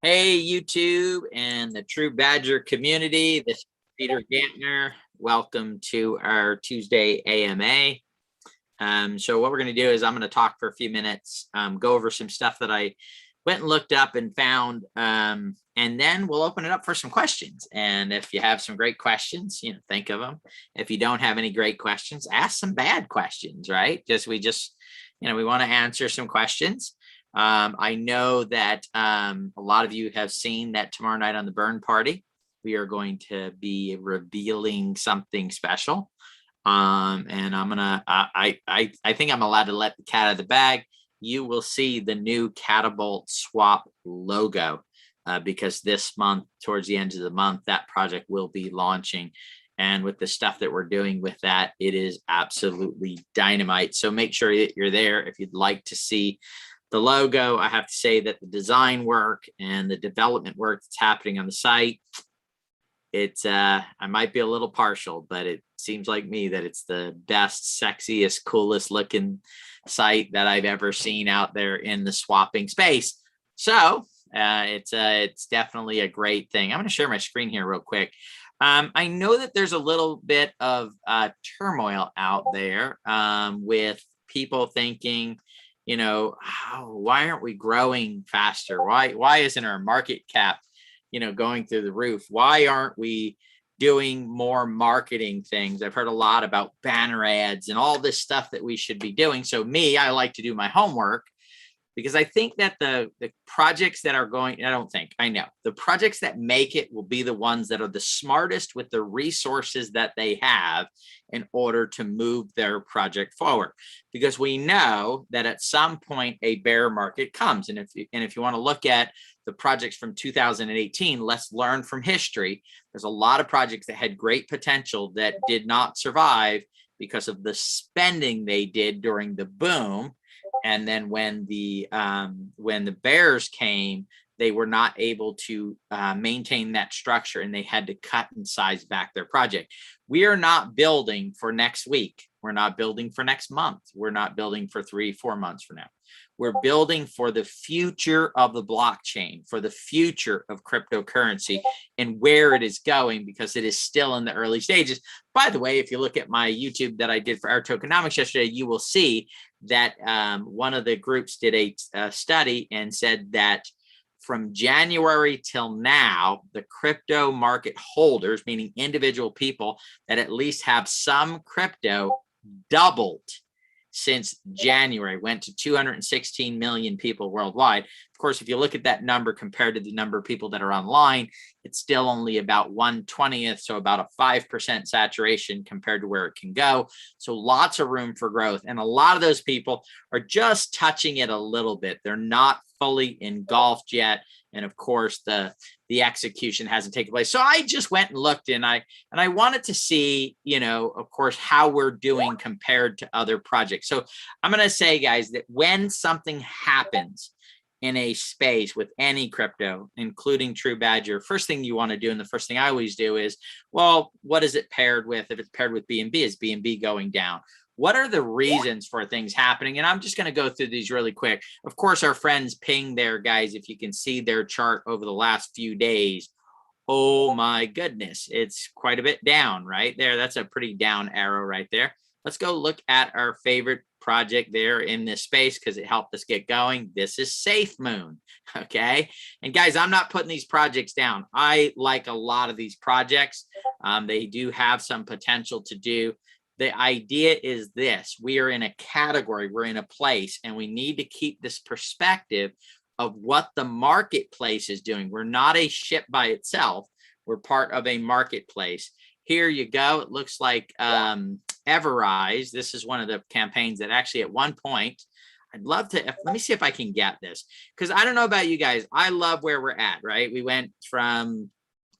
Hey, YouTube and the TruBadger community. This is Peter Gantner. Welcome to our Tuesday AMA. So what we're going to do is I'm going to talk for a few minutes, go over some stuff that I went and looked up and found, and then we'll open it up for some questions. And if you have some great questions, think of them. If you don't have any great questions, ask some bad questions, right? We want to answer some questions. I know that a lot of you have seen that tomorrow night on the Burn Party, we are going to be revealing something special. And I think I'm allowed to let the cat out of the bag. You will see the new Catapult Swap logo because this month, towards the end of the month, that project will be launching. And with the stuff that we're doing with that, it is absolutely dynamite. So make sure that you're there if you'd like to see the logo. I have to say that the design work and the development work that's happening on the site, I might be a little partial, but it seems like me that it's the best, sexiest, coolest looking site that I've ever seen out there in the swapping space. So it's definitely a great thing. I'm going to share my screen here real quick. I know that there's a little bit of turmoil out there with people thinking, why aren't we growing faster? Why isn't our market cap, going through the roof? Why aren't we doing more marketing things? I've heard a lot about banner ads and all this stuff that we should be doing. So I like to do my homework because I think that the projects that are going, I know the projects that make it will be the ones that are the smartest with the resources that they have in order to move their project forward. Because we know that at some point a bear market comes. And if you want to look at the projects from 2018, let's learn from history. There's a lot of projects that had great potential that did not survive because of the spending they did during the boom. And then when the bears came, they were not able to maintain that structure, and they had to cut and size back their project. We are not building for next week. We're not building for next month. We're not building for 3-4 months from now. We're building for the future of the blockchain, for the future of cryptocurrency and where it is going, because it is still in the early stages. By the way, if you look at my YouTube that I did for our tokenomics yesterday, you will see that one of the groups did a study and said that from January till now, the crypto market holders, meaning individual people that at least have some crypto, doubled since January, went to 216 million people worldwide. Of course, if you look at that number compared to the number of people that are online, it's still only about 1/20th, so about a 5% saturation compared to where it can go. So lots of room for growth. And a lot of those people are just touching it a little bit. They're not fully engulfed yet. And of course, the execution hasn't taken place. So I just went and looked, and I wanted to see, of course, how we're doing compared to other projects. So I'm going to say, guys, that when something happens in a space with any crypto, including TruBadger, first thing you want to do, and the first thing I always do is, well, what is it paired with? If it's paired with BNB, is BNB going down? What are the reasons for things happening? And I'm just going to go through these really quick. Of course, our friends Ping there, guys, if you can see their chart over the last few days, oh my goodness, it's quite a bit down right there. That's a pretty down arrow right there. Let's go look at our favorite project there in this space because it helped us get going. This is SafeMoon, okay? And guys, I'm not putting these projects down. I like a lot of these projects. They do have some potential to do. The idea is this: we are in a category, we're in a place, and we need to keep this perspective of what the marketplace is doing. We're not a ship by itself. We're part of a marketplace. Here you go. It looks like Everrise. This is one of the campaigns that actually at one point, I'd love to, let me see if I can get this, because I don't know about you guys. I love where we're at, right? We went from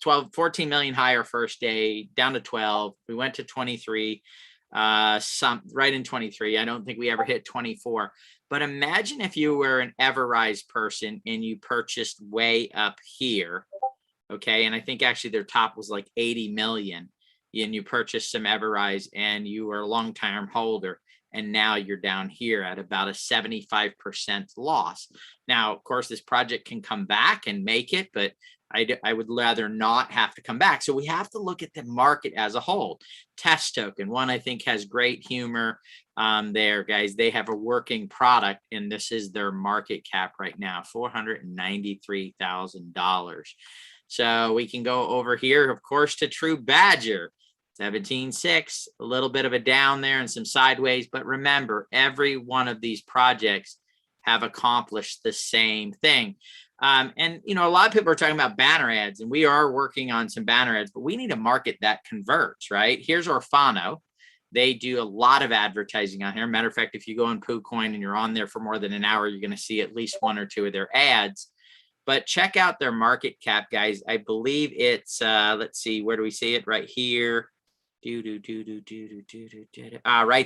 14 million higher first day down to 12. We went to 23. Right in 23. I don't think we ever hit 24. But imagine if you were an Everrise person and you purchased way up here, okay? And I think actually their top was like 80 million, and you purchased some Everrise and you were a long-term holder. and now you're down here at about a 75% loss. Now, of course, this project can come back and make it, but I would rather not have to come back. So we have to look at the market as a whole. Test token, one I think has great humor there, guys. They have a working product, and this is their market cap right now, $493,000. So we can go over here, of course, to TruBadger. 17.6, a little bit of a down there and some sideways, but remember, every one of these projects have accomplished the same thing. And you know, a lot of people are talking about banner ads, and we are working on some banner ads, but we need a market that converts, right? Here's Orfano. They do a lot of advertising on here. Matter of fact, if you go on PooCoin and you're on there for more than an hour, you're going to see at least one or two of their ads. But check out their market cap, guys. I believe it's let's see, where do we see it? Right here. Right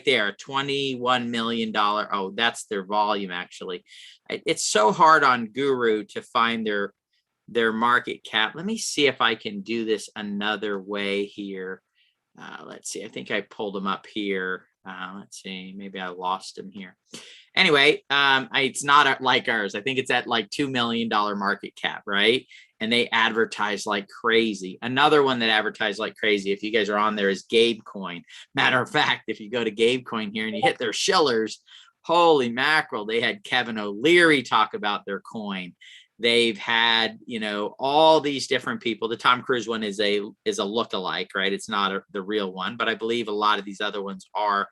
there, $21 million. Oh, that's their volume, actually. It's so hard on Guru to find their market cap. Let me see if I can do this another way here. Let's see. I think I pulled them up here. Let's see. Maybe I lost them here. Anyway, it's not like ours. I think it's at like $2 million market cap, right? And they advertise like crazy. Another one that advertised like crazy, if you guys are on there, is Gabecoin. Matter of fact, if you go to Gabecoin here and you hit their shillers, holy mackerel, they had Kevin O'Leary talk about their coin. They've had, you know, all these different people. The Tom Cruise one is a lookalike, right? It's not the real one, but I believe a lot of these other ones are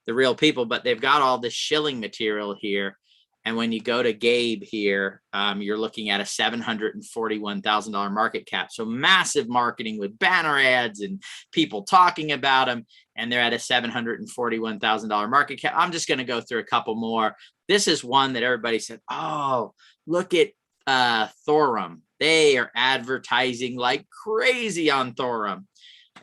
the real people. But they've got all this shilling material here. And when you go to Gabe here, you're looking at a $741,000 market cap. So massive marketing with banner ads and people talking about them. And they're at a $741,000 market cap. I'm just going to go through a couple more. This is one that everybody said, oh, look at Thorum. They are advertising like crazy on Thorum.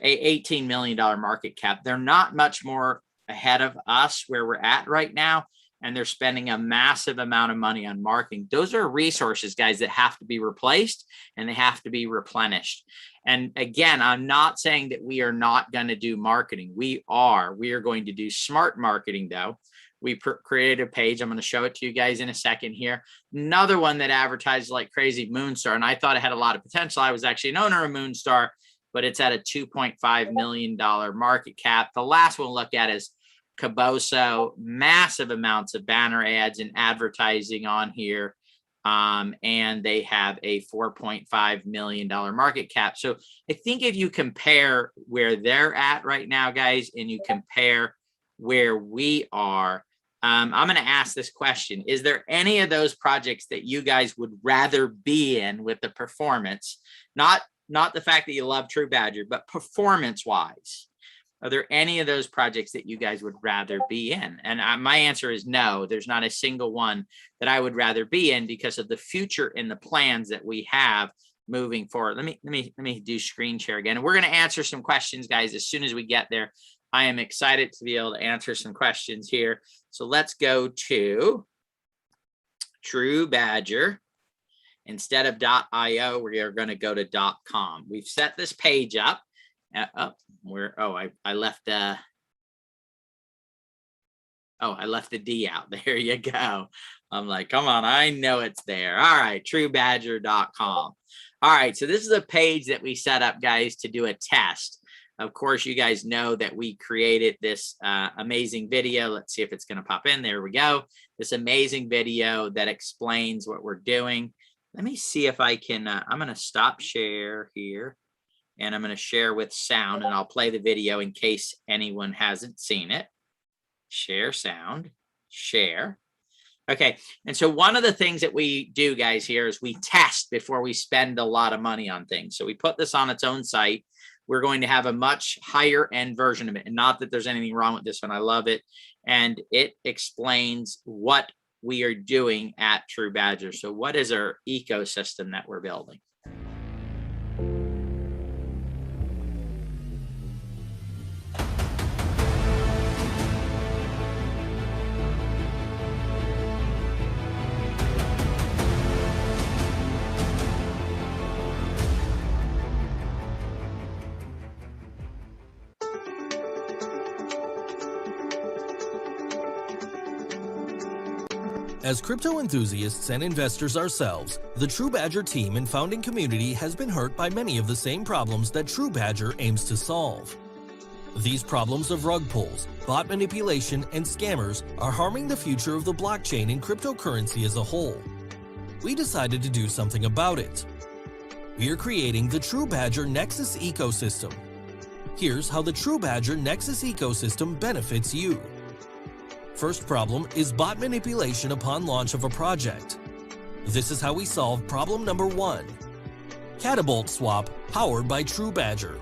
A $18 million market cap. They're not much more ahead of us where we're at right now. And they're spending a massive amount of money on marketing. Those are resources, guys, that have to be replaced and they have to be replenished. And again, I'm not saying that we are not going to do marketing. We are going to do smart marketing, though. We created a page. I'm going to show it to you guys in a second here. Another one that advertised like crazy, Moonstar. And I thought it had a lot of potential. I was actually an owner of Moonstar, but it's at a $2.5 million market cap. The last one we'll look at is Caboso, massive amounts of banner ads and advertising on here. And they have a $4.5 million market cap. So I think if you compare where they're at right now, guys, and you compare where we are, I'm going to ask this question. Is there any of those projects that you guys would rather be in with the performance? Not the fact that you love TruBadger, but performance wise. Are there any of those projects that you guys would rather be in? And my answer is no. There's not a single one that I would rather be in because of the future and the plans that we have moving forward. Let me do screen share again. And we're going to answer some questions, guys, as soon as we get there. I am excited to be able to answer some questions here. So let's go to TruBadger. Instead of .io, we are going to go to .com. We've set this page up. I left the D out. There you go. I'm like, come on, I know it's there. All right, TruBadger.com. All right, so this is a page that we set up, guys, to do a test. Of course, you guys know that we created this amazing video. Let's see if it's going to pop in. There we go. This amazing video that explains what we're doing. Let me see if I can, I'm going to stop share here. And I'm going to share with sound, and I'll play the video in case anyone hasn't seen it. Share sound, share. Okay, and so one of the things that we do, guys, here is we test before we spend a lot of money on things. So we put this on its own site. We're going to have a much higher end version of it. And not that there's anything wrong with this one. I love it. And it explains what we are doing at TruBadger. So what is our ecosystem that we're building? As crypto enthusiasts and investors ourselves, the TruBadger team and founding community has been hurt by many of the same problems that TruBadger aims to solve. These problems of rug pulls, bot manipulation, and scammers are harming the future of the blockchain and cryptocurrency as a whole. We decided to do something about it. We are creating the TruBadger Nexus ecosystem. Here's how the TruBadger Nexus ecosystem benefits you. First problem is bot manipulation upon launch of a project. This is how we solve problem number 1. Catabolt Swap, powered by TruBadger.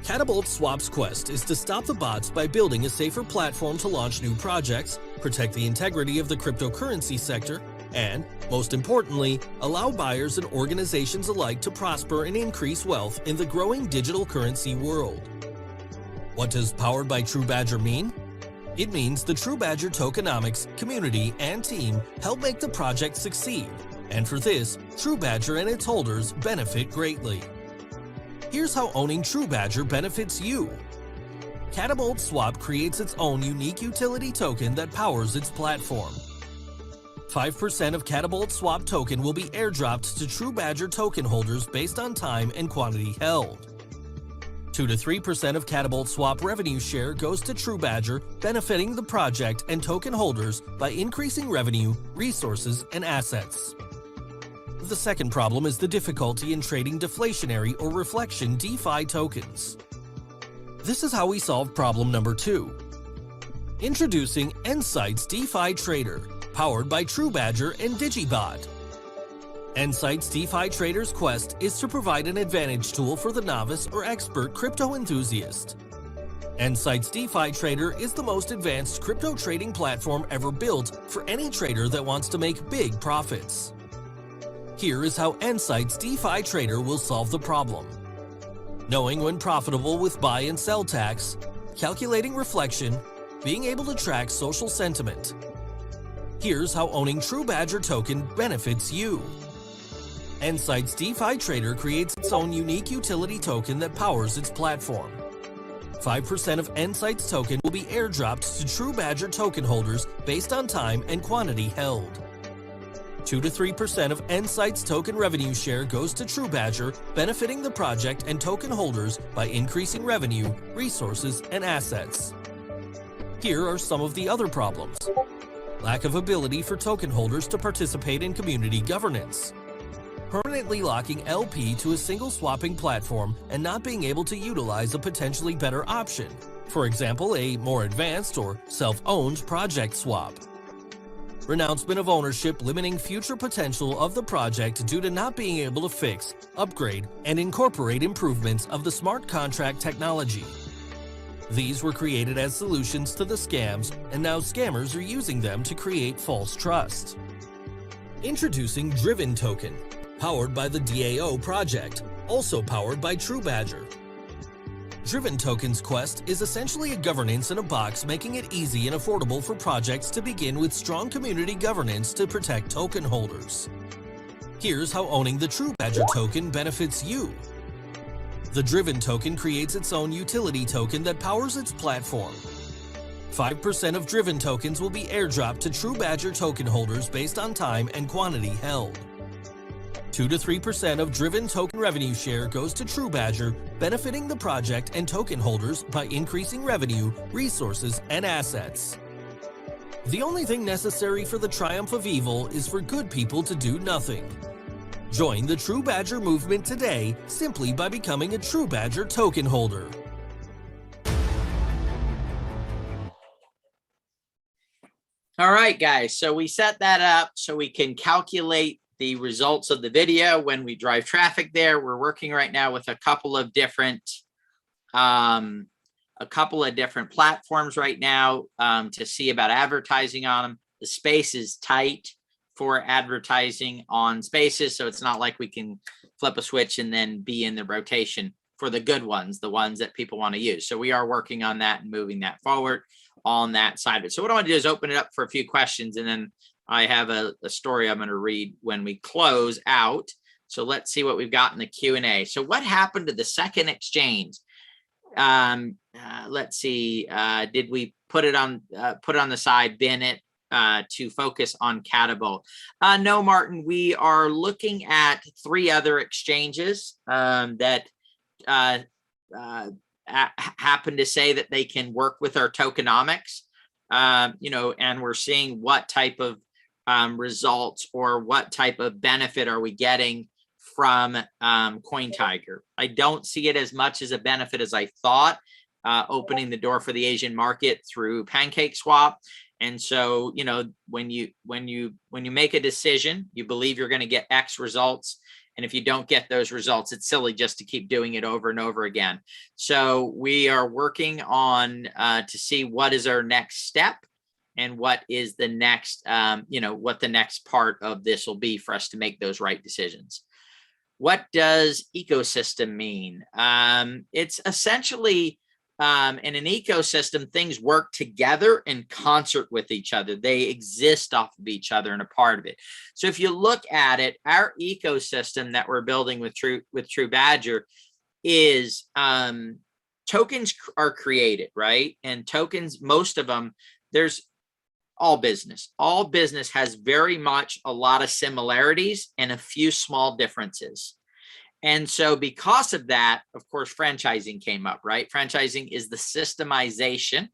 Catabolt Swap's quest is to stop the bots by building a safer platform to launch new projects, protect the integrity of the cryptocurrency sector, and, most importantly, allow buyers and organizations alike to prosper and increase wealth in the growing digital currency world. What does powered by TruBadger mean? It means the TruBadger tokenomics, community, and team help make the project succeed, and for this, TruBadger and its holders benefit greatly. Here's how owning TruBadger benefits you. Catabolt Swap creates its own unique utility token that powers its platform. 5% of Catabolt Swap token will be airdropped to TruBadger token holders based on time and quantity held. 2 to 3% of Catabolt Swap revenue share goes to TruBadger, benefiting the project and token holders by increasing revenue, resources, and assets. The second problem is the difficulty in trading deflationary or reflection DeFi tokens. This is how we solve problem number 2. Introducing Ensight's DeFi Trader, powered by TruBadger and Digibot. Ensight's DeFi Trader's quest is to provide an advantage tool for the novice or expert crypto enthusiast. Ensight's DeFi Trader is the most advanced crypto trading platform ever built for any trader that wants to make big profits. Here is how Ensight's DeFi Trader will solve the problem. Knowing when profitable with buy and sell tax, calculating reflection, being able to track social sentiment. Here's how owning TruBadger token benefits you. Ensight's DeFi Trader creates its own unique utility token that powers its platform. 5% of Ensight's token will be airdropped to TruBadger token holders based on time and quantity held. 2 to 3% of Ensight's token revenue share goes to TruBadger, benefiting the project and token holders by increasing revenue, resources, and assets. Here are some of the other problems. Lack of ability for token holders to participate in community governance. Permanently locking LP to a single swapping platform and not being able to utilize a potentially better option, for example, a more advanced or self-owned project swap. Renouncement of ownership limiting future potential of the project due to not being able to fix, upgrade, and incorporate improvements of the smart contract technology. These were created as solutions to the scams, and now scammers are using them to create false trust. Introducing Driven Token, powered by the DAO project, also powered by TruBadger. Driven Token's quest is essentially a governance in a box, making it easy and affordable for projects to begin with strong community governance to protect token holders. Here's how owning the TruBadger token benefits you. The Driven Token creates its own utility token that powers its platform. 5% of Driven tokens will be airdropped to TruBadger token holders based on time and quantity held. 2 to 3% of Driven token revenue share goes to TruBadger, benefiting the project and token holders by increasing revenue, resources, and assets. The only thing necessary for the triumph of evil is for good people to do nothing. Join the TruBadger movement today simply by becoming a TruBadger token holder. All right, guys, so we set that up so we can calculate the results of the video when we drive traffic there. We're working right now with a couple of different platforms right now to see about advertising on them. The space is tight for advertising on Spaces, so it's not like we can flip a switch and then be in the rotation for the good ones, the ones that people want to use. So we are working on that and moving that forward on that side of it. So what I want to do is open it up for a few questions, and then I have a story I'm going to read when we close out. So let's see what we've got in the Q&A. So what happened to the second exchange? Let's see. Did we put it on the side, bin it? to focus on Catable? No, Martin, we are looking at 3 other exchanges that happen to say that they can work with our tokenomics, and we're seeing what type of results or what type of benefit are we getting from CoinTiger. I don't see it as much as a benefit as I thought, opening the door for the Asian market through PancakeSwap. And so, when you make a decision, you believe you're going to get X results. And if you don't get those results, it's silly just to keep doing it over and over again. So we are working on to see what is our next step and what is the next, what the next part of this will be for us to make those right decisions. What does ecosystem mean? It's essentially in an ecosystem, things work together in concert with each other. They exist off of each other and a part of it. So if you look at it, our ecosystem that we're building with TruBadger is tokens are created, right? And tokens, most of them, there's all business. All business has very much a lot of similarities and a few small differences. And so because of that, of course, franchising came up, right? Franchising is the systemization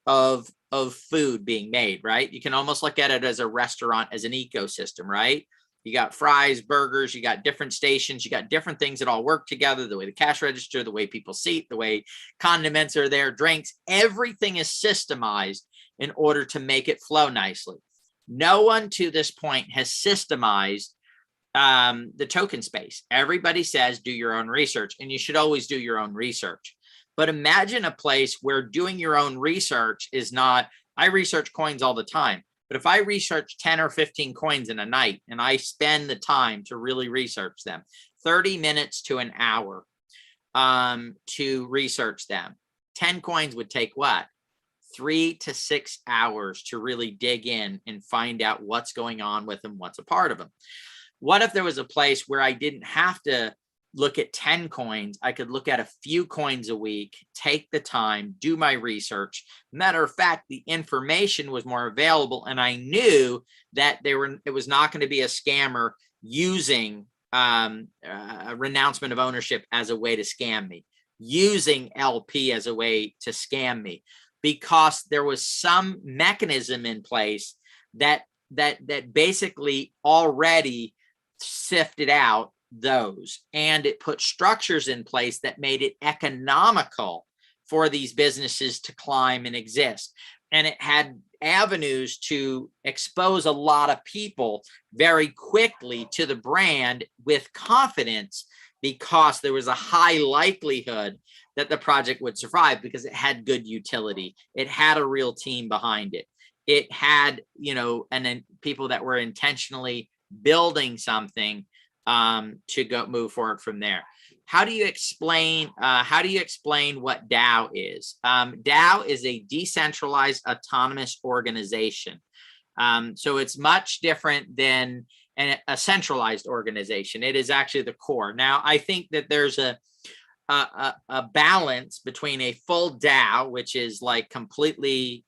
of food being made, right? You can almost look at it as a restaurant, as an ecosystem, right? You got fries, burgers, you got different stations, you got different things that all work together, the way the cash register, the way people seat, the way condiments are there, drinks, everything is systemized in order to make it flow nicely. No one to this point has systemized the token space. Everybody says do your own research, and you should always do your own research. But imagine a place where doing your own research is not, I research coins all the time, but if I research 10 or 15 coins in a night and I spend the time to really research them, 30 minutes to an hour to research them, 10 coins would take what? 3 to 6 hours to really dig in and find out what's going on with them, what's a part of them. What if there was a place where I didn't have to look at 10 coins? I could look at a few coins a week, take the time, do my research. Matter of fact, the information was more available, and I knew that it was not going to be a scammer using a renouncement of ownership as a way to scam me, using LP as a way to scam me, because there was some mechanism in place that basically already sifted out those, and it put structures in place that made it economical for these businesses to climb and exist. And it had avenues to expose a lot of people very quickly to the brand with confidence, because there was a high likelihood that the project would survive because it had good utility. It had a real team behind it. It had, and then people that were intentionally building something to move forward from there. How do you explain what DAO is? DAO is a decentralized autonomous organization. So it's much different than a centralized organization. It is actually the core. Now, I think that there's a balance between a full DAO, which is like completely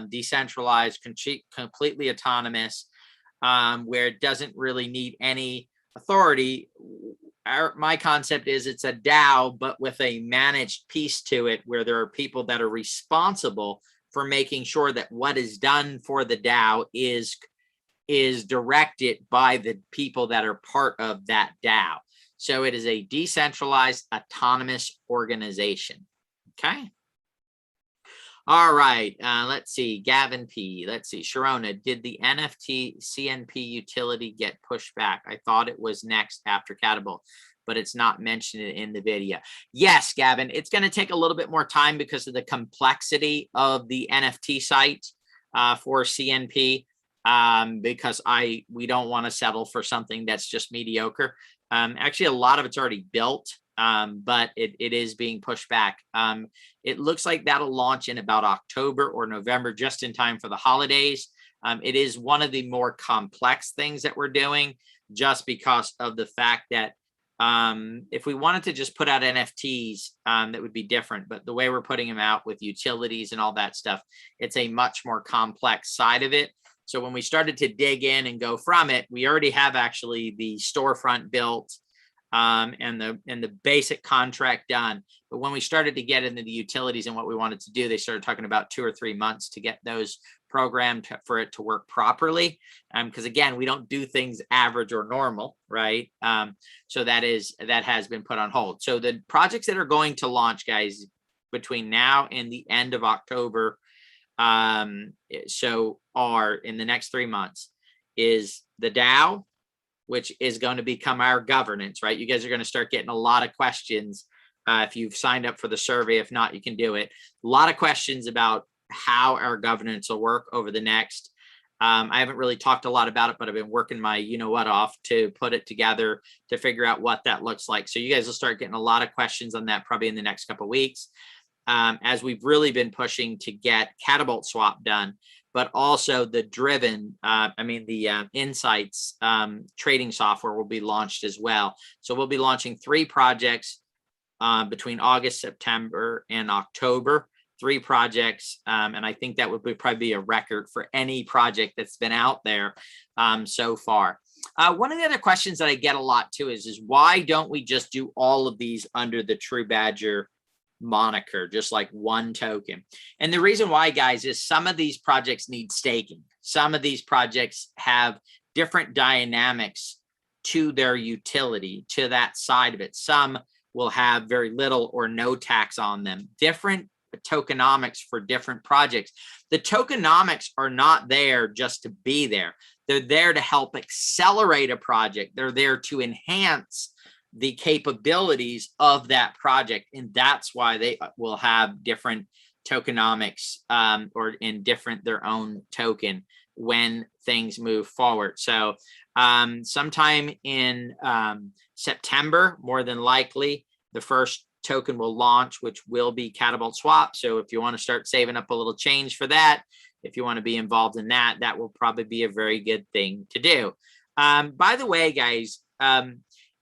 decentralized, completely autonomous, where it doesn't really need any authority. My concept is it's a DAO, but with a managed piece to it, where there are people that are responsible for making sure that what is done for the DAO is directed by the people that are part of that DAO. So it is a decentralized autonomous organization. Okay. All right. Let's see. Gavin P. Let's see. Sharona, did the NFT CNP utility get pushed back? I thought it was next after Catable, but it's not mentioned in the video. Yes, Gavin, it's going to take a little bit more time because of the complexity of the NFT site for CNP, because we don't want to settle for something that's just mediocre. Actually, a lot of it's already built, but it is being pushed back. It looks like that'll launch in about October or November, just in time for the holidays. It is one of the more complex things that we're doing, just because of the fact that if we wanted to just put out NFTs, that would be different. But the way we're putting them out with utilities and all that stuff, it's a much more complex side of it. So when we started to dig in and go from it, we already have actually the storefront built and the basic contract done. But when we started to get into the utilities and what we wanted to do, they started talking about 2 or 3 months to get those programmed for it to work properly. Because again, we don't do things average or normal, right? So that has been put on hold. So the projects that are going to launch, guys, between now and the end of October, so are in the next 3 months, is the DAO, which is going to become our governance, right? You guys are going to start getting a lot of questions. If you've signed up for the survey, if not, you can do it. A lot of questions about how our governance will work over the next. I haven't really talked a lot about it, but I've been working my you-know-what off to put it together to figure out what that looks like. So you guys will start getting a lot of questions on that probably in the next couple of weeks, as we've really been pushing to get Catapult Swap done, but also the Driven, the Insights trading software will be launched as well. So we'll be launching 3 projects between August, September, and October. 3 projects, and I think that would probably be a record for any project that's been out there so far. One of the other questions that I get a lot too is why don't we just do all of these under the TruBadger moniker, just like one token? And the reason why, guys, is some of these projects need staking. Some of these projects have different dynamics to their utility, to that side of it. Some will have very little or no tax on them. Different tokenomics for different projects. The tokenomics are not there just to be there. They're there to help accelerate a project. They're there to enhance the capabilities of that project. And that's why they will have different tokenomics or in different their own token when things move forward. So sometime in September, more than likely, the first token will launch, which will be Catapult Swap. So if you want to start saving up a little change for that, if you want to be involved in that, that will probably be a very good thing to do. By the way, guys,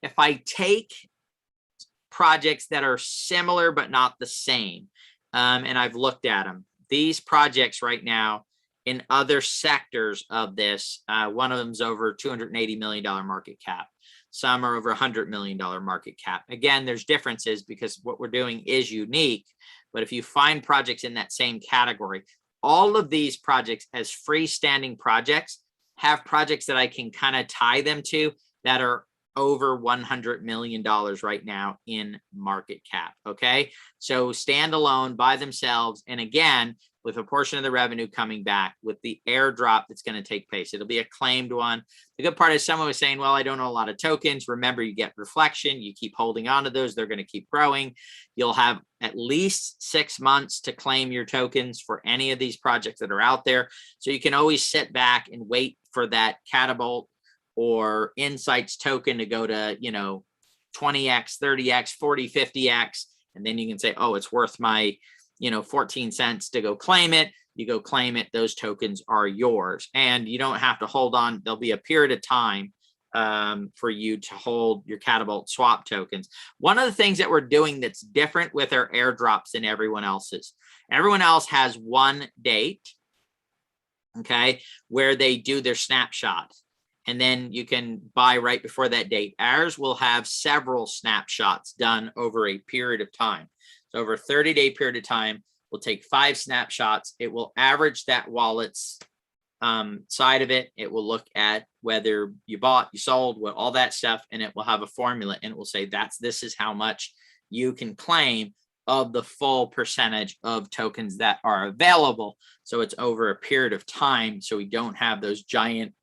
if I take projects that are similar but not the same, and I've looked at them, these projects right now in other sectors of this, one of them is over $280 million market cap. Some are over $100 million market cap. Again, there's differences because what we're doing is unique. But if you find projects in that same category, all of these projects as freestanding projects have projects that I can kind of tie them to that are over $100 million right now in market cap. Okay. So standalone by themselves. And again, with a portion of the revenue coming back with the airdrop that's going to take place. It'll be a claimed one. The good part is someone was saying, well, I don't know a lot of tokens. Remember, you get reflection. You keep holding on to those. They're going to keep growing. You'll have at least 6 months to claim your tokens for any of these projects that are out there. So you can always sit back and wait for that Catapult or Insights token to go to, 20x, 30x, 40, 50x. And then you can say, oh, it's worth my 14 cents to go claim it. You go claim it. Those tokens are yours and you don't have to hold on. There'll be a period of time for you to hold your Catapult Swap tokens. One of the things that we're doing that's different with our airdrops than everyone else's. Everyone else has one date, okay, where they do their snapshot. And then you can buy right before that date. Ours will have several snapshots done over a period of time. So over a 30-day period of time, we'll take 5 snapshots. It will average that wallet's side of it. It will look at whether you bought, you sold, what all that stuff, and it will have a formula, and it will say this is how much you can claim of the full percentage of tokens that are available. So it's over a period of time, so we don't have those giant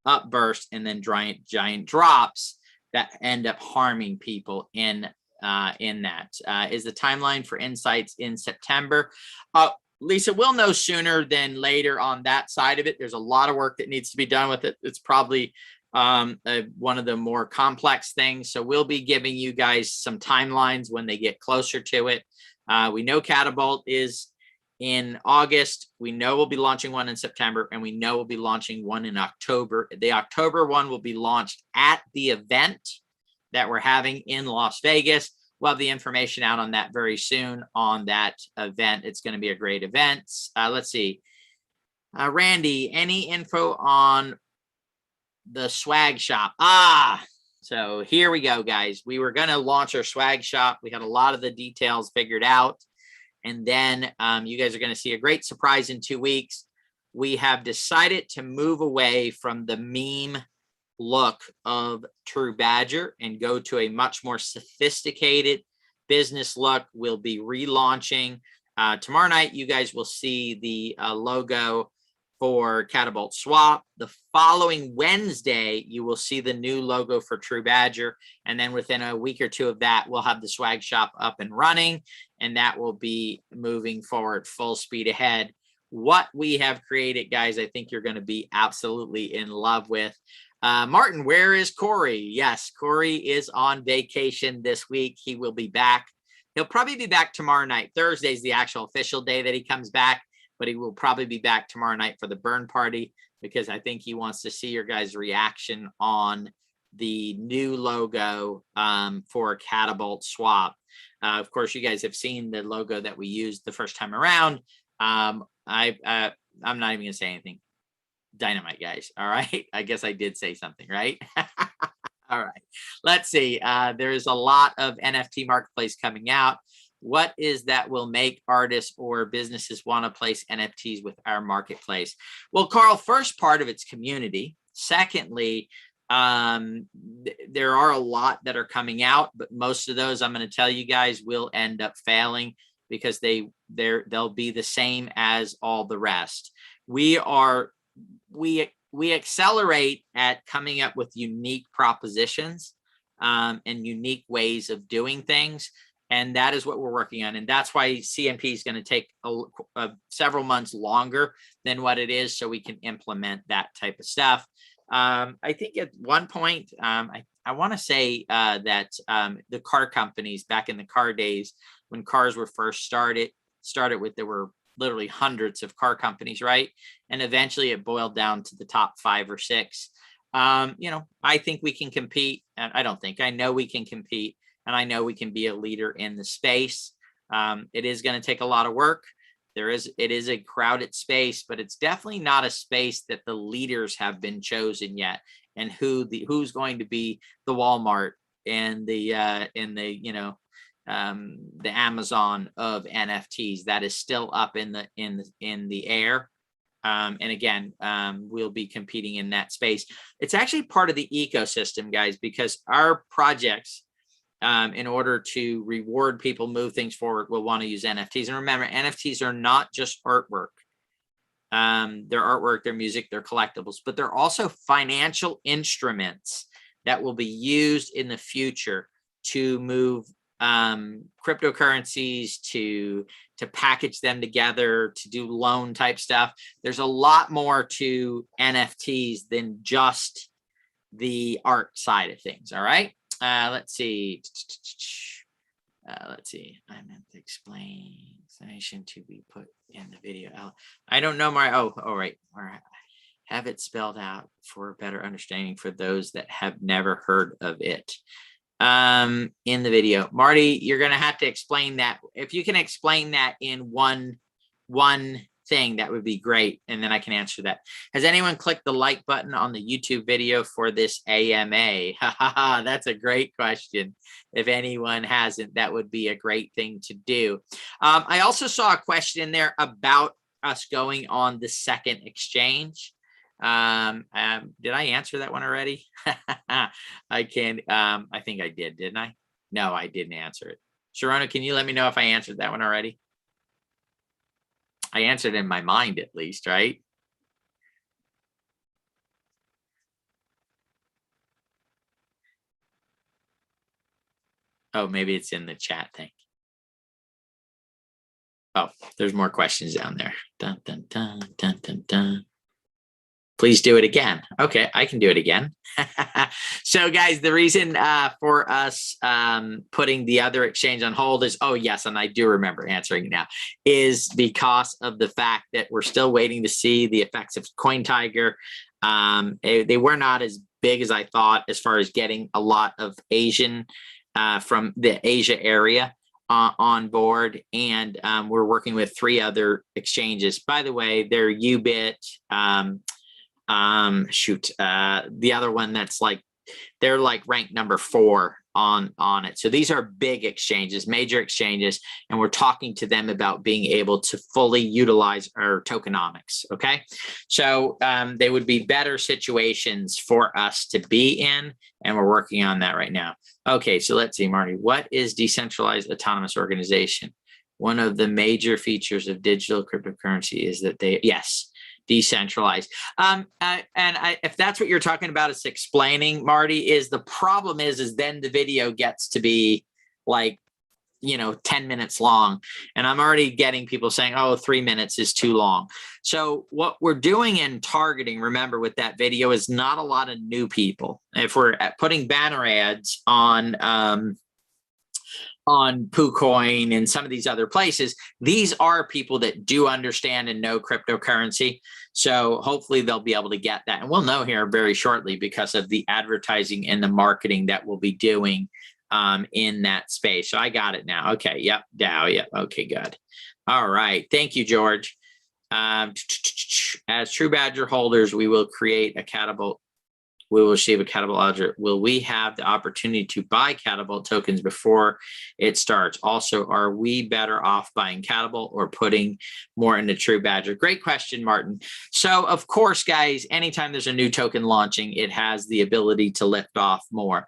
upbursts and then giant drops that end up harming people in that. Is the timeline for Insights in September? Lisa, we'll know sooner than later on that side of it. There's a lot of work that needs to be done with it. It's probably one of the more complex things. So we'll be giving you guys some timelines when they get closer to it. We know Catapult is in August. We know we'll be launching one in September, and we know we'll be launching one in October. The October one will be launched at the event that we're having in Las Vegas. We'll have the information out on that very soon on that event. It's going to be a great event. Let's see. Randy, any info on the swag shop? So here we go, guys. We were going to launch our swag shop. We had a lot of the details figured out. And then you guys are going to see a great surprise in 2 weeks. We have decided to move away from the meme look of TruBadger and go to a much more sophisticated business look. We'll be relaunching. Tomorrow night, you guys will see the logo for Catapult Swap. The following Wednesday, you will see the new logo for TruBadger. And then within a week or two of that, we'll have the swag shop up and running. And that will be moving forward full speed ahead. What we have created, guys, I think you're going to be absolutely in love with. Martin, where is Corey? Yes, Corey is on vacation this week. He will be back. He'll probably be back tomorrow night. Thursday is the actual official day that he comes back, but he will probably be back tomorrow night for the burn party because I think he wants to see your guys' reaction on the new logo for Catapult Swap. Of course, you guys have seen the logo that we used the first time around. I'm not even gonna say anything. Dynamite, guys. All right. I guess I did say something, right? All right. Let's see. There is a lot of NFT marketplace coming out. What is that will make artists or businesses want to place NFTs with our marketplace? Well, Carl, first part of its community. Secondly, there are a lot that are coming out, but most of those I'm going to tell you guys will end up failing because they'll be the same as all the rest. We accelerate at coming up with unique propositions and unique ways of doing things. And that is what we're working on. And that's why CNP is going to take several months longer than what it is so we can implement that type of stuff. I think at one point, I want to say that the car companies back in the car days, when cars were first started with, there were literally hundreds of car companies, right? And eventually it boiled down to the top 5 or 6. I think we can compete. And I know we can compete. And I know we can be a leader in the space. It is going to take a lot of work. It is a crowded space, but it's definitely not a space that the leaders have been chosen yet. And who's going to be the Walmart and the Amazon of NFTs. That is still up in the air. And again, we'll be competing in that space. It's actually part of the ecosystem, guys, because our projects, in order to reward people, move things forward, will want to use NFTs. And remember, NFTs are not just artwork. They're artwork, they're music, they're collectibles, but they're also financial instruments that will be used in the future to move cryptocurrencies, to package them together, to do loan type stuff. There's a lot more to NFTs than just the art side of things. All right. Let's see. I meant to explain explanation to be put in the video. I don't know my. Oh, right. All right. Have it spelled out for better understanding for those that have never heard of it. In the video, Marty, you're going to have to explain that. If you can explain that in one thing, that would be great. And then I can answer that. Has anyone clicked the like button on the YouTube video for this AMA? That's a great question. If anyone hasn't, that would be a great thing to do. I also saw a question there about us going on the second exchange. Did I answer that one already? I think I didn't I? No, I didn't answer it. Sharona, can you let me know if I answered that one already? I answered in my mind, at least, right? Oh, maybe it's in the chat thing. Oh, there's more questions down there. Dun, dun, dun, dun, dun, dun. Please do it again. Okay, I can do it again. So guys, the reason for us putting the other exchange on hold is, oh yes, and I do remember answering now, is because of the fact that we're still waiting to see the effects of CoinTiger. They were not as big as I thought as far as getting a lot of Asian from the Asia area. on board, and we're working with 3 other exchanges. By the way, they're Ubit, the other one that's like, they're like ranked number 4 on it. So these are big exchanges, major exchanges, and we're talking to them about being able to fully utilize our tokenomics. Okay, so they would be better situations for us to be in, and we're working on that right now. Okay, so let's see, Marty, what is decentralized autonomous organization? One of the major features of digital cryptocurrency is that yes, decentralized. If that's what you're talking about, is explaining, Marty, is the problem is then the video gets to be like, 10 minutes long. And I'm already getting people saying, oh, 3 minutes is too long. So what we're doing in targeting, remember, with that video is not a lot of new people. If we're putting banner ads on PooCoin and some of these other places, these are people that do understand and know cryptocurrency. So hopefully they'll be able to get that. And we'll know here very shortly because of the advertising and the marketing that we'll be doing in that space. So I got it now. Okay. Yep. DAO. Yep. Okay, good. All right. Thank you, George. As TruBadger holders, we will create a Catapult. We will receive a Catapult ledger. Will we have the opportunity to buy Catapult tokens before it starts? Also, are we better off buying Catapult or putting more into TruBadger? Great question, Martin. So of course, guys, anytime there's a new token launching, it has the ability to lift off more.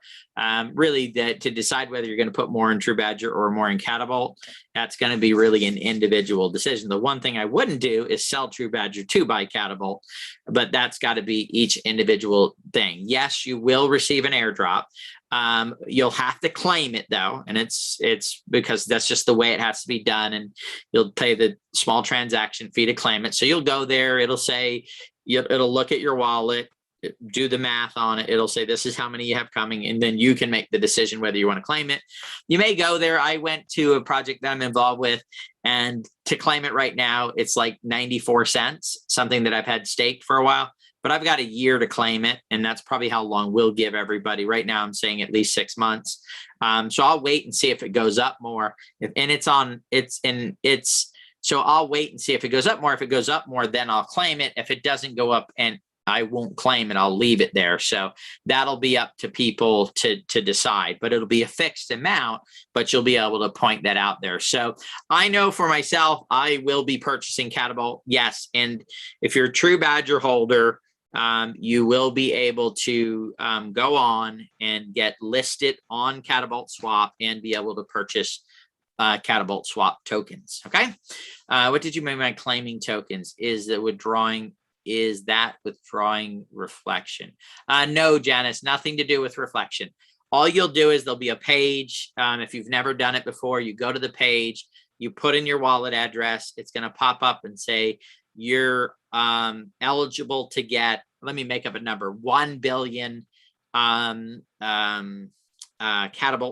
Really, to decide whether you're going to put more in TruBadger or more in Catapult, that's going to be really an individual decision. The one thing I wouldn't do is sell TruBadger to buy Catapult, but that's got to be each individual thing. Yes, you will receive an airdrop. You'll have to claim it though, and it's because that's just the way it has to be done, and you'll pay the small transaction fee to claim it. So you'll go there, it'll say, it'll look at your wallet, do the math on it, it'll say this is how many you have coming, and then you can make the decision whether you want to claim it. You may go there. I went to a project that I'm involved with, and to claim it right now, it's like 94 cents, something that I've had staked for a while. But I've got a year to claim it, and that's probably how long we'll give everybody. Right now, I'm saying at least 6 months. So I'll wait and see if it goes up more. So I'll wait and see if it goes up more. If it goes up more, then I'll claim it. If it doesn't go up, and I won't claim it, I'll leave it there. So that'll be up to people to decide, but it'll be a fixed amount, but you'll be able to point that out there. So I know for myself, I will be purchasing Catapult. Yes. And if you're a TruBadger holder, you will be able to go on and get listed on Catapult Swap and be able to purchase Catapult Swap tokens. Okay. What did you mean by claiming tokens? Is that withdrawing reflection? No, Janice, nothing to do with reflection. All you'll do is there'll be a page. If you've never done it before, you go to the page, you put in your wallet address. It's going to pop up and say you're eligible to get, let me make up a number, 1 billion Catapult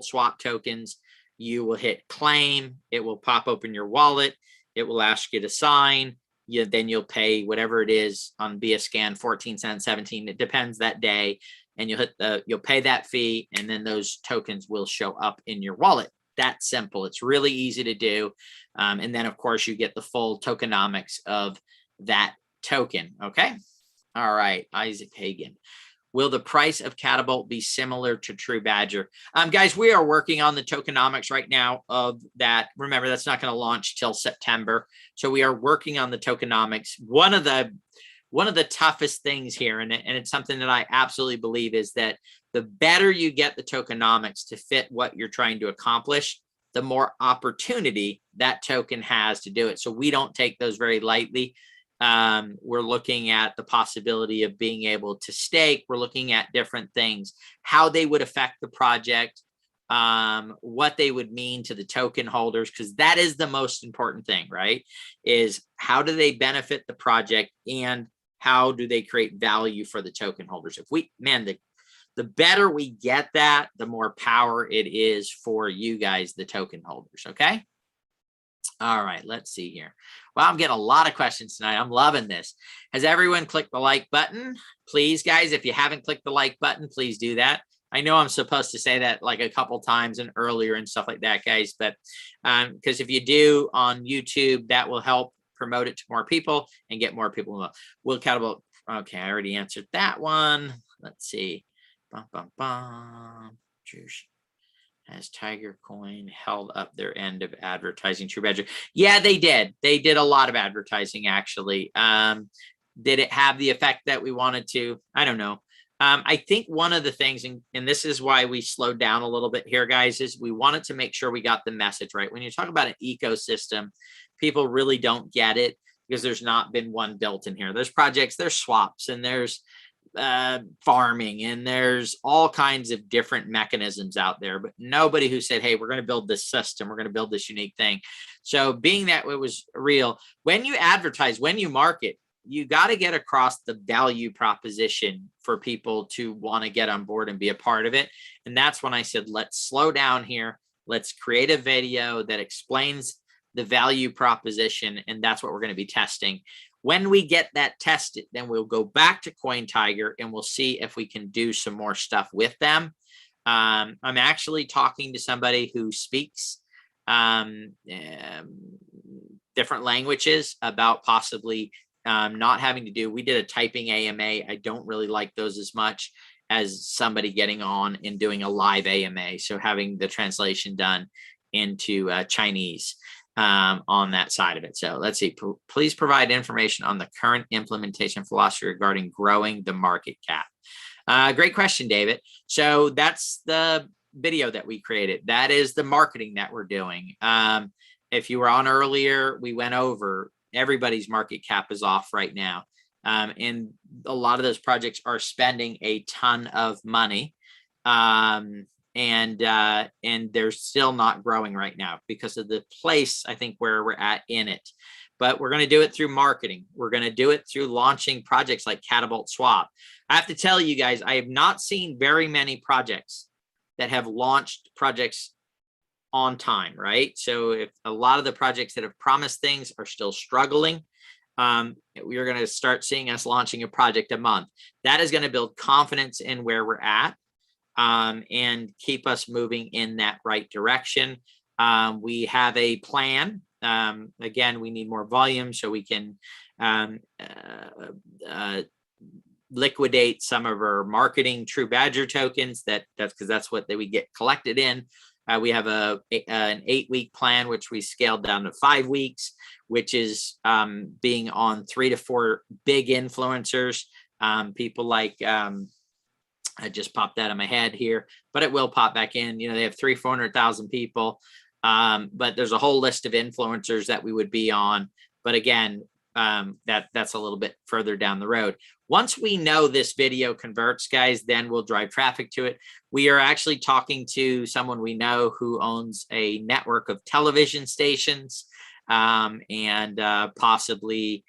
Swap tokens. You will hit claim. It will pop open your wallet. It will ask you to sign. Then you'll pay whatever it is on via scan, 14 cents, 17. It depends that day. And you'll pay that fee, and then those tokens will show up in your wallet. That's simple. It's really easy to do. And then of course you get the full tokenomics of that token. Okay. All right. Isaac Hagan. Will the price of Catapult be similar to TruBadger? Guys, we are working on the tokenomics right now of that. Remember, that's not going to launch till September. So we are working on the tokenomics. One of the toughest things here, and it's something that I absolutely believe, is that the better you get the tokenomics to fit what you're trying to accomplish, the more opportunity that token has to do it. So we don't take those very lightly. We're looking at the possibility of being able to stake. We're looking at different things, how they would affect the project, what they would mean to the token holders, because that is the most important thing, right? Is how do they benefit the project, and how do they create value for the token holders? The better we get that, the more power it is for you guys, the token holders. Okay. All right, let's see here. Well, I'm getting a lot of questions tonight. I'm loving this. Has everyone clicked the like button? Please, guys, if you haven't clicked the like button, please do that. I know I'm supposed to say that like a couple times and earlier and stuff like that, guys, but because if you do on YouTube, that will help promote it to more people and get more people involved. Will accountable. Okay, I already answered that one. Let's see. Bum, bum, bum. Has Tiger Coin held up their end of advertising TruBadger? Yeah, they did. They did a lot of advertising, actually. Did it have the effect that we wanted to? I don't know. I think one of the things, and this is why we slowed down a little bit here, guys, is we wanted to make sure we got the message right. When you talk about an ecosystem, people really don't get it because there's not been one built in here. There's projects, there's swaps, and there's farming, and there's all kinds of different mechanisms out there, but nobody who said, hey, we're going to build this system, we're going to build this unique thing. So being that it was real, when you advertise, when you market, you got to get across the value proposition for people to want to get on board and be a part of it. And that's when I said, let's slow down here. Let's create a video that explains the value proposition. And that's what we're going to be testing. When we get that tested, then we'll go back to CoinTiger and we'll see if we can do some more stuff with them. I'm actually talking to somebody who speaks different languages about possibly not having to do, we did a typing AMA. I don't really like those as much as somebody getting on and doing a live AMA. So having the translation done into Chinese on that side of it. So let's see, please provide information on the current implementation philosophy regarding growing the market cap. Great question, David. So that's the video that we created. That is the marketing that we're doing. If you were on earlier, we went over everybody's market cap is off right now. And a lot of those projects are spending a ton of money. And they're still not growing right now because of the place, I think, where we're at in it. But we're going to do it through marketing. We're going to do it through launching projects like Catapult Swap. I have to tell you guys, I have not seen very many projects that have launched projects on time, right? So if a lot of the projects that have promised things are still struggling, we're going to start seeing us launching a project a month. That is going to build confidence in where we're at. And keep us moving in that right direction. We have a plan. Again, we need more volume so we can liquidate some of our marketing TruBadger tokens. That's because that's what we get collected in. We have an 8-week plan, which we scaled down to 5 weeks, which is being on 3 to 4 big influencers, people like I just popped that in my head here, but it will pop back in. You know, they have 300,000-400,000 people, but there's a whole list of influencers that we would be on. But again, that's a little bit further down the road. Once we know this video converts, guys, then we'll drive traffic to it. We are actually talking to someone we know who owns a network of television stations, and possibly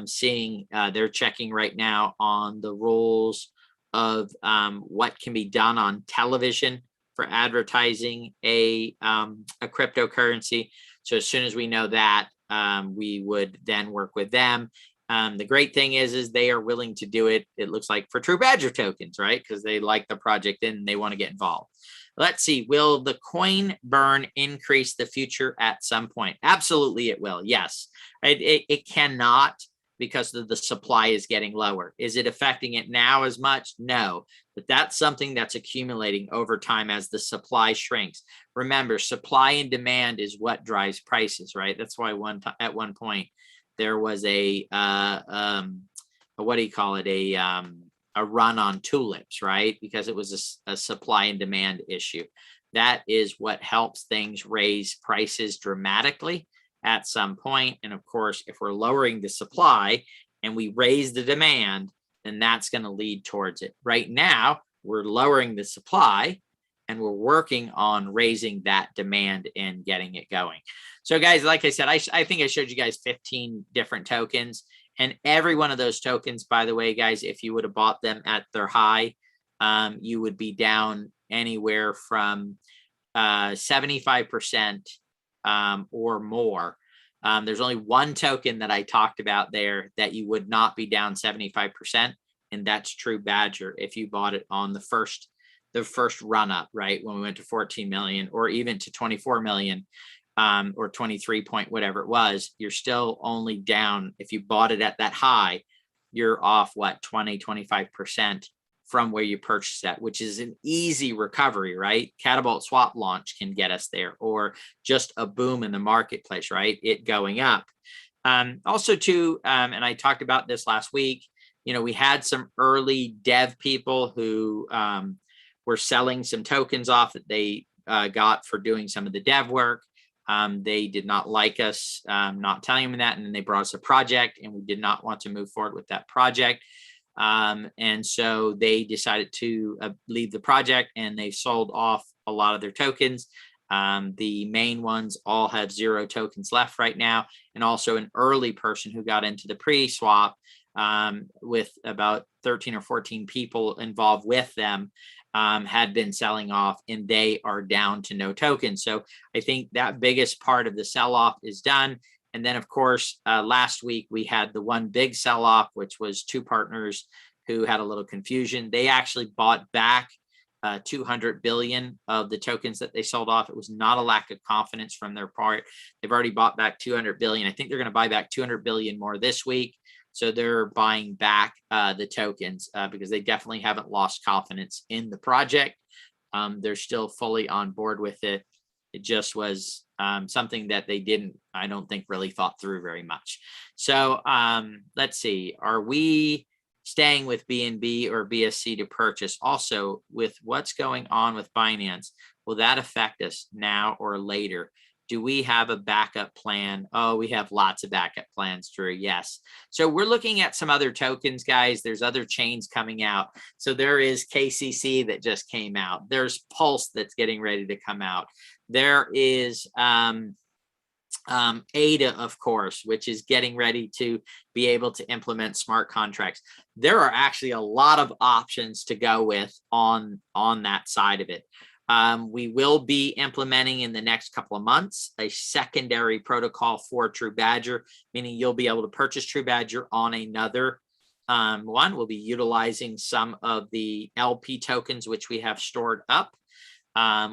seeing they're checking right now on the rules of what can be done on television for advertising a cryptocurrency. So as soon as we know that, we would then work with them. The great thing is they are willing to do it. It looks like for TruBadger tokens, right? Because they like the project and they want to get involved. Let's see. Will the coin burn increase the future at some point? Absolutely, it will. Yes, it cannot, because the supply is getting lower. Is it affecting it now as much? No, but that's something that's accumulating over time as the supply shrinks. Remember, supply and demand is what drives prices, right? That's why at one point there was a what do you call it? A run on tulips, right? Because it was a supply and demand issue. That is what helps things raise prices dramatically at some point. And of course, if we're lowering the supply and we raise the demand, then that's going to lead towards it. Right now, we're lowering the supply and we're working on raising that demand and getting it going. So guys, like I said, I think I showed you guys 15 different tokens, and every one of those tokens, by the way, guys, if you would have bought them at their high, you would be down anywhere from 75% or more. There's only one token that I talked about there that you would not be down 75%, and that's TruBadger if you bought it on the first the first run up, right? When we went to 14 million or even to 24 million, or 23 point, whatever it was, you're still only down. If you bought it at that high, you're off what, 20-25% from where you purchased that, which is an easy recovery, right? Catapult swap launch can get us there, or just a boom in the marketplace, right? It going up. Also too, and I talked about this last week, we had some early dev people who were selling some tokens off that they got for doing some of the dev work. They did not like us not telling them that, and then they brought us a project, and we did not want to move forward with that project. And so they decided to leave the project, and they sold off a lot of their tokens. The main ones all have 0 tokens left right now, and also an early person who got into the pre-swap with about 13 or 14 people involved with them had been selling off, and they are down to no tokens. So I think that biggest part of the sell-off is done. And then, of course, last week we had the one big sell-off, which was 2 partners who had a little confusion. They actually bought back 200 billion of the tokens that they sold off. It was not a lack of confidence from their part. They've already bought back 200 billion. I think they're going to buy back 200 billion more this week. So they're buying back the tokens because they definitely haven't lost confidence in the project. They're still fully on board with it. It just was something that they didn't, I don't think, really thought through very much. So let's see. Are we staying with BNB or BSC to purchase? Also, with what's going on with Binance, will that affect us now or later? Do we have a backup plan? Oh, we have lots of backup plans, Drew. Yes. So we're looking at some other tokens, guys. There's other chains coming out. So there is KCC that just came out. There's Pulse that's getting ready to come out. There is ADA, of course, which is getting ready to be able to implement smart contracts. There are actually a lot of options to go with on that side of it. We will be implementing in the next couple of months a secondary protocol for TruBadger, meaning you'll be able to purchase TruBadger on another one. We'll be utilizing some of the LP tokens, which we have stored up,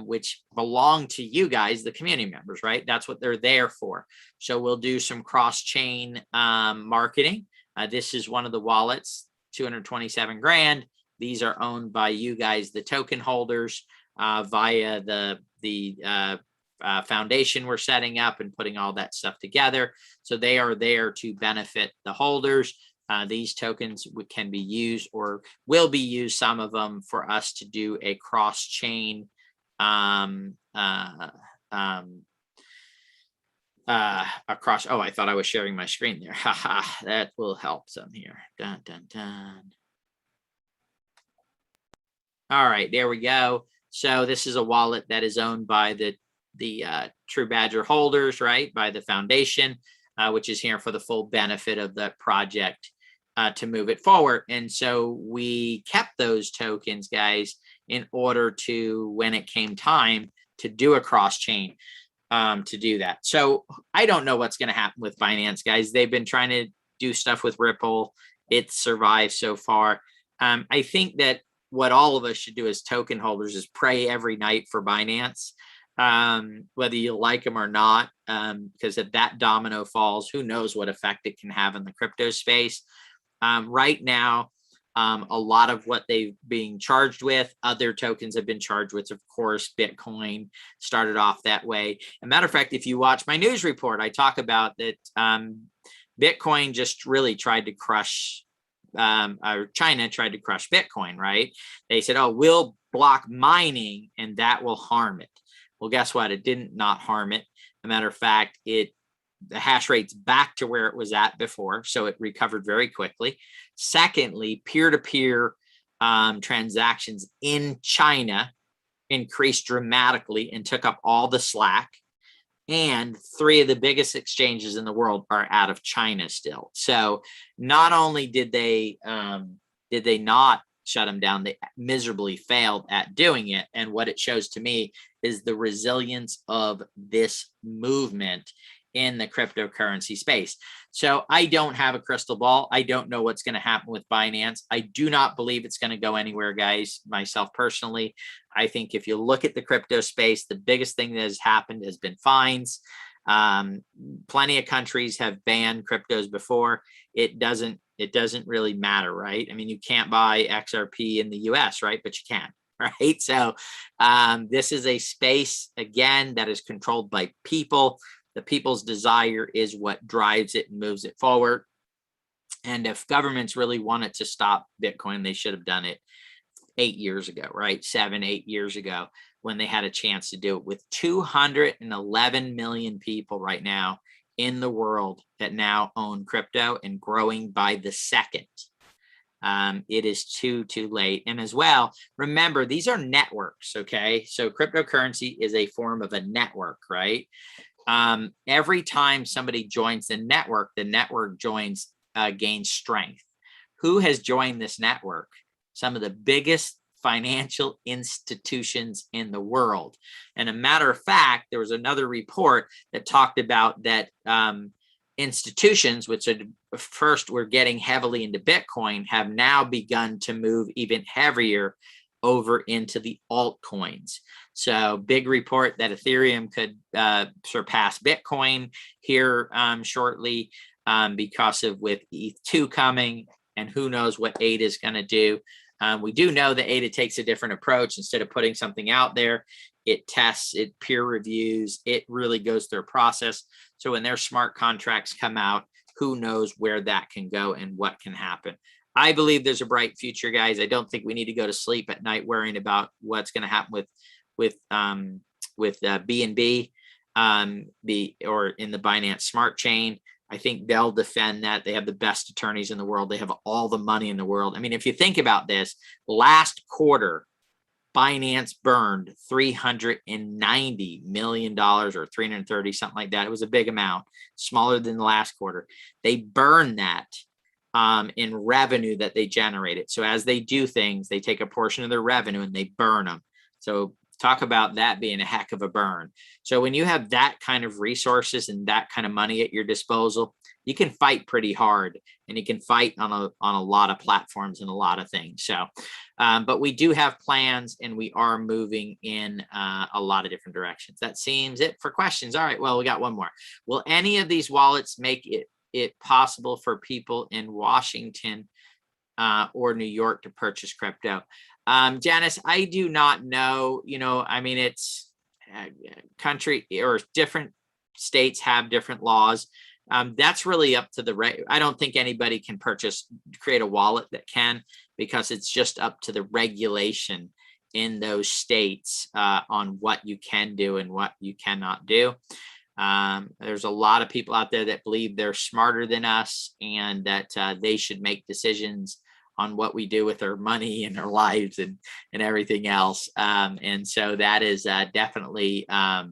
which belong to you guys, the community members, right? That's what they're there for. So we'll do some cross-chain marketing. This is one of the wallets, 227 grand. These are owned by you guys, the token holders, via the foundation we're setting up and putting all that stuff together. So they are there to benefit the holders. These tokens can be used, or will be used, some of them, for us to do a cross-chain across. Oh, I thought I was sharing my screen there. Haha, that will help some here. Dun, dun, dun. All right, there we go. So this is a wallet that is owned by the TruBadger holders, right? By the foundation, which is here for the full benefit of the project to move it forward. And so we kept those tokens, guys, in order to, when it came time to do a cross chain, to do that. So I don't know what's going to happen with Binance, guys. They've been trying to do stuff with Ripple. It's survived so far. I think that what all of us should do as token holders is pray every night for Binance, whether you like them or not, because if that domino falls, who knows what effect it can have in the crypto space. Right now, a lot of what they've being charged with, other tokens have been charged with. Of course, Bitcoin started off that way. As a matter of fact, if you watch my news report, I talk about that Bitcoin just really tried to crush, or China tried to crush Bitcoin, right? They said, oh, we'll block mining and that will harm it. Well, guess what? It didn't not harm it. As a matter of fact, the hash rate's back to where it was at before, so it recovered very quickly. Secondly, peer-to-peer transactions in China increased dramatically and took up all the slack. And 3 of the biggest exchanges in the world are out of China still. So not only did they not shut them down, they miserably failed at doing it. And what it shows to me is the resilience of this movement in the cryptocurrency space. So I don't have a crystal ball. I don't know what's going to happen with Binance. I do not believe it's going to go anywhere, guys. Myself personally, I think if you look at the crypto space, the biggest thing that has happened has been fines. Plenty of countries have banned cryptos before. It doesn't really matter, right? I mean, you can't buy XRP in the US, right? But you can, right? So this is a space, again, that is controlled by people. The people's desire is what drives it and moves it forward. And if governments really wanted to stop Bitcoin, they should have done it 8 years ago, right? 7, 8 years ago, when they had a chance to do it. With 211 million people right now in the world that now own crypto and growing by the second. It is too late. And as well, remember, these are networks, okay? So cryptocurrency is a form of a network, right? Every time somebody joins the network gains strength. Who has joined this network? Some of the biggest financial institutions in the world. And a matter of fact, there was another report that talked about that institutions, which at first were getting heavily into Bitcoin, have now begun to move even heavier over into the altcoins. So big report that Ethereum could surpass Bitcoin here shortly because of with ETH2 coming, and who knows what ADA is going to do. We do know that ADA takes a different approach. Instead of putting something out there, it tests, it peer reviews, it really goes through a process. So when their smart contracts come out, who knows where that can go and what can happen. I believe there's a bright future, guys. I don't think we need to go to sleep at night worrying about what's going to happen with BNB or in the Binance Smart Chain. I think they'll defend that. They have the best attorneys in the world. They have all the money in the world. I mean, if you think about this, last quarter, Binance burned $390 million or 330, something like that. It was a big amount, smaller than the last quarter. They burned that in revenue that they generated. So as they do things, they take a portion of their revenue and they burn them. So talk about that being a heck of a burn. So when you have that kind of resources and that kind of money at your disposal, you can fight pretty hard, and you can fight on a lot of platforms and a lot of things. So, but we do have plans, and we are moving in a lot of different directions. That seems it for questions. All right, well, we got one more. Will any of these wallets make it possible for people in Washington or New York to purchase crypto? Janice, I do not know. I mean, it's country or different states have different laws. That's really up to I don't think anybody can create a wallet that can, because it's just up to the regulation in those states on what you can do and what you cannot do. There's a lot of people out there that believe they're smarter than us and that they should make decisions on what we do with our money and our lives and everything else. And so that is definitely a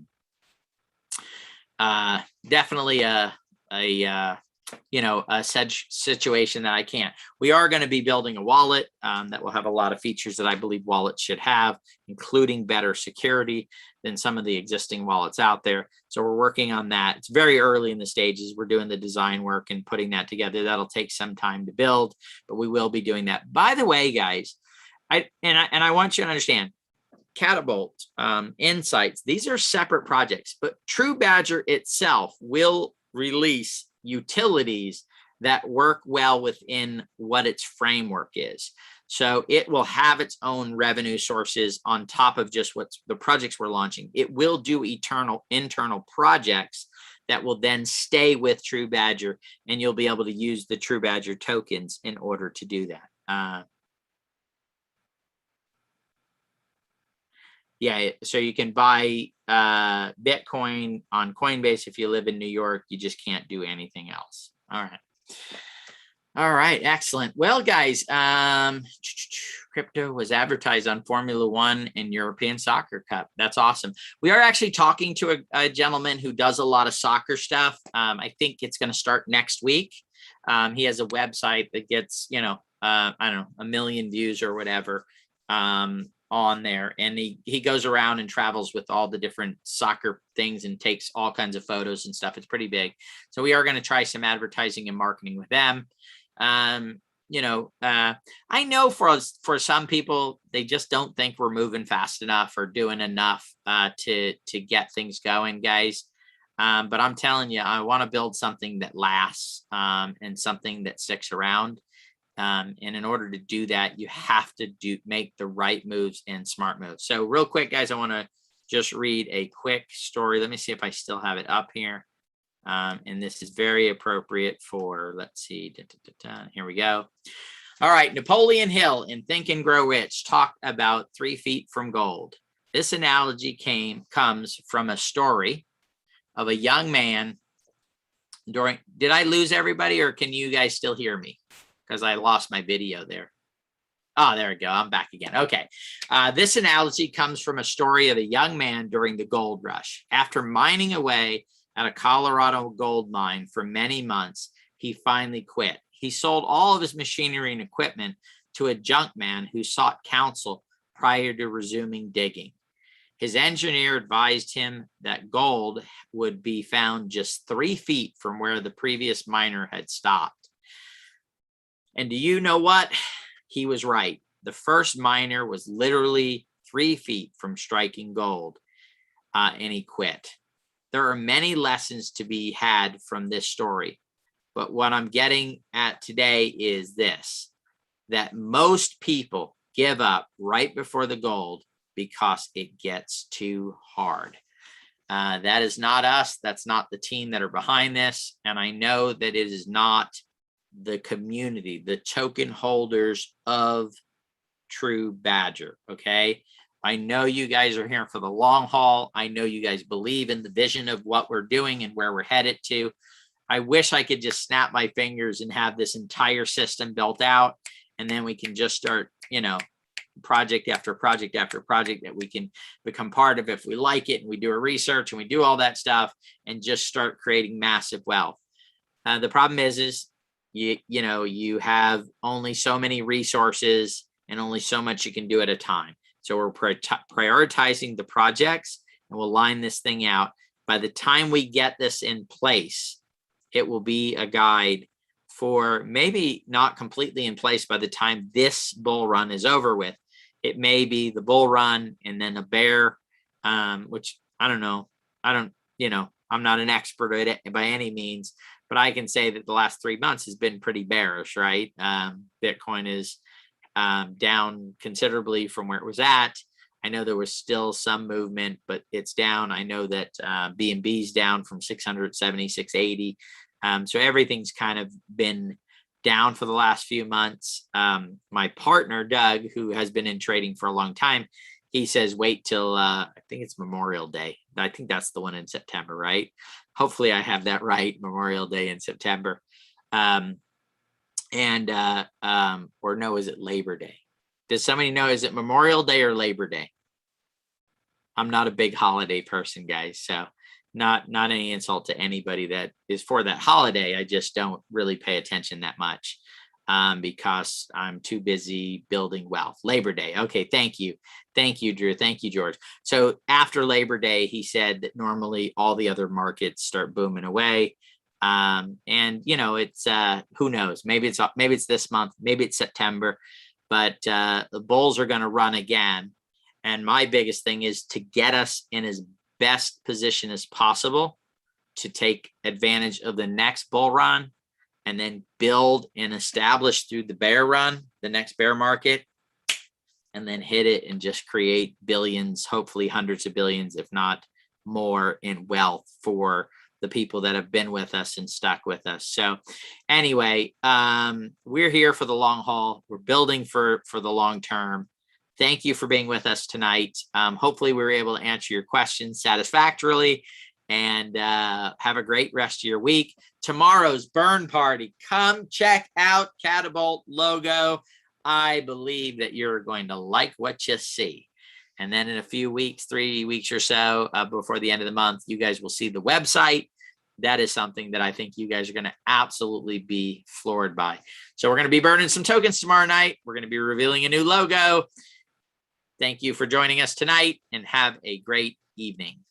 situation that I can't. We are going to be building a wallet that will have a lot of features that I believe wallets should have, including better security than some of the existing wallets out there. So we're working on that. It's very early in the stages. We're doing the design work and putting that together. That'll take some time to build, but we will be doing that. By the way, guys, I want you to understand, Catapult, Insights, these are separate projects, but TruBadger itself will release utilities that work well within what its framework is. So it will have its own revenue sources on top of just what's the projects we're launching. It will do internal projects that will then stay with TruBadger, and you'll be able to use the TruBadger tokens in order to do that. Yeah, so you can buy Bitcoin on Coinbase if you live in New York. You just can't do anything else. All right, excellent. Well, guys, crypto was advertised on Formula One and European Soccer Cup. That's awesome. We are actually talking to a gentleman who does a lot of soccer stuff. I think it's going to start next week. He has a website that gets, I don't know, 1 million views or whatever. on there, and he goes around and travels with all the different soccer things and takes all kinds of photos and stuff. It's pretty big. So we are going to try some advertising and marketing with them. I know for some people, they just don't think we're moving fast enough or doing enough to get things going, guys. But I'm telling you, I want to build something that lasts and something that sticks around. And in order to do that, you have to make the right moves and smart moves. So real quick, guys, I want to just read a quick story. Let me see if I still have it up here. And this is very appropriate for, let's see, here we go. All right, Napoleon Hill in Think and Grow Rich talked about 3 feet from gold. This analogy comes from a story of a young man did I lose everybody, or can you guys still hear me? Because I lost my video there. Oh, there we go. I'm back again. Okay. This analogy comes from a story of a young man during the gold rush. After mining away at a Colorado gold mine for many months, he finally quit. He sold all of his machinery and equipment to a junk man who sought counsel prior to resuming digging. His engineer advised him that gold would be found just 3 feet from where the previous miner had stopped. And do you know what? He was right. The first miner was literally 3 feet from striking gold, and he quit. There are many lessons to be had from this story, but what I'm getting at today is this, that most people give up right before the gold because it gets too hard. That is not us. That's not the team that are behind this. And I know that it is not the community, the token holders of TruBadger. Okay. I know you guys are here for the long haul. I know you guys believe in the vision of what we're doing and where we're headed to. I wish I could just snap my fingers and have this entire system built out, and then we can just start, project after project after project that we can become part of if we like it, and we do our research and we do all that stuff and just start creating massive wealth. The problem is you have only so many resources and only so much you can do at a time. So we're prioritizing the projects, and we'll line this thing out. By the time we get this in place, it will be a guide for maybe not completely in place by the time this bull run is over with. It may be the bull run and then a bear, which I don't know. I'm not an expert at it by any means, but I can say that the last 3 months has been pretty bearish, right? Bitcoin is down considerably from where it was at. I know there was still some movement, but it's down. I know that BNB's down from 670, 680. So everything's kind of been down for the last few months. My partner, Doug, who has been in trading for a long time, he says, wait till I think it's Memorial Day. I think that's the one in September, right? Hopefully I have that right. Memorial Day in September. Or no, is it Labor Day? Does somebody know, is it Memorial Day or Labor Day? I'm not a big holiday person, guys. So not any insult to anybody that is for that holiday. I just don't really pay attention that much because I'm too busy building wealth. Labor Day. Okay. Thank you. Thank you, Drew. Thank you, George. So after Labor Day, he said that normally all the other markets start booming away. It's who knows, maybe it's this month, maybe it's September, but the bulls are going to run again. And my biggest thing is to get us in as best position as possible to take advantage of the next bull run, and then build and establish through the bear run, the next bear market, and then hit it and just create billions, hopefully hundreds of billions, if not more, in wealth for the people that have been with us and stuck with us. So anyway, we're here for the long haul. We're building for the long term. Thank you for being with us tonight. Hopefully we were able to answer your questions satisfactorily, and have a great rest of your week. Tomorrow's burn party. Come check out Catapult logo. I believe that you're going to like what you see. And then in a few weeks, 3 weeks or so before the end of the month, you guys will see the website. That is something that I think you guys are going to absolutely be floored by. So we're going to be burning some tokens tomorrow night. We're going to be revealing a new logo. Thank you for joining us tonight and have a great evening.